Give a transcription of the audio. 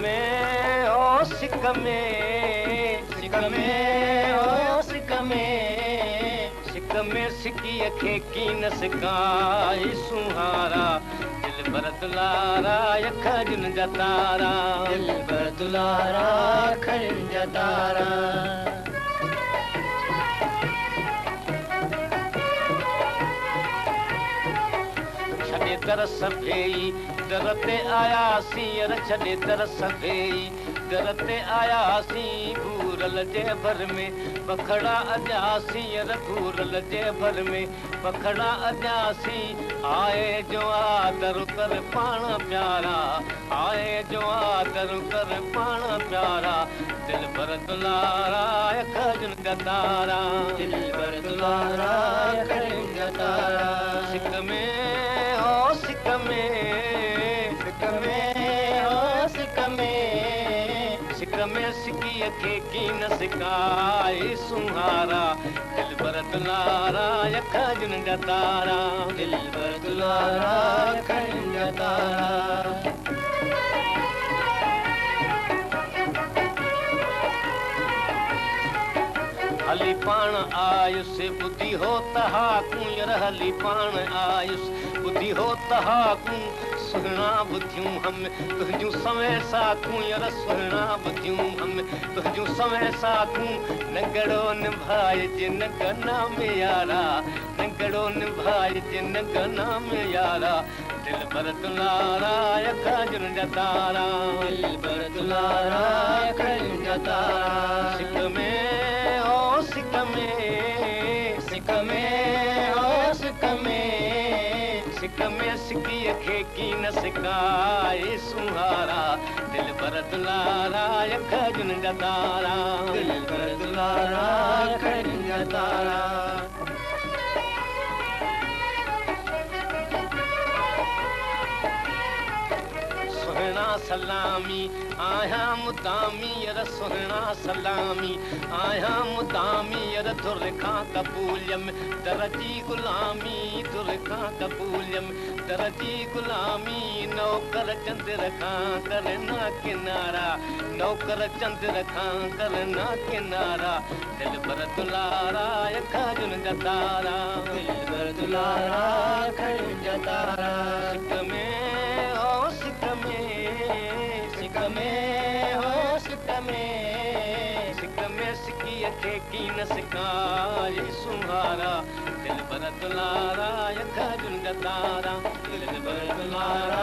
में ओ सिक में सिक में ओ सिक में सिकी खे की न सिकाई सुहारा दिल भर दुलारा खजन जतारा दिल भर दुलारा खजन जतारा छॾे दर सभेई दर ते आयासीं छॾे दर सभेई दर ते आयासीं भूरल जे भर में पखड़ा अॼासीं भूरल जे भर में पखड़ा अॼासीं आए जो आदर कर पाण प्यारा आए जो आदर कर पाण प्यारा दिल भर दुलारा खजन जतारा दिल भर दुलारा खजन जतारा सिक में ओ सिक में सिक में ओ सिक में सिकी खे की न सिकाई सुहारा दिल भर दुलारा खजन जतारा दिल भर दुलारा खजन जतारा हली पाण आयुस बुद्धि हो तहा कुंयर हली पाण आयुस बुद्धि हो तहा कु सुहिणा बुद्धियूं हम तुंहिंजूं समय साकूं यार सुहिणा बुद्धियूं हम तुंहिंजूं समय साकूं नगड़ो निभाए जिन गना में यारा नगड़ो निभाए जिन गना में यारा दिल भर दुलारा खजन जतारा दिल भर दुलारा खजन जतारा सिक में ओ सिक में सिक में ओ सिक में सिकी खे की न सिकाए सुहारा दिल भर दुलारा खजन जतारा दिल भर दुलारा खजन जतारा सुहिणा सलामी आया मुदामी यार सुहिणा सलामी आया मुदामी यार धुर खां कबूलियम दरजी गुलामी धुर खां कबूलियम दरजी गुलामी नौकर चंद्र खां करना किनारा नौकर चंद्र खां करना किनारा दिल भर दुलारा खजन जतारा दिल भर दुलारा खजन जतारा सिक में ओ सिक में हो सिक में सिकी खे की न सिकाए सुहारा दिल भर दुलारा खजन जतारा दिल भर दुलारा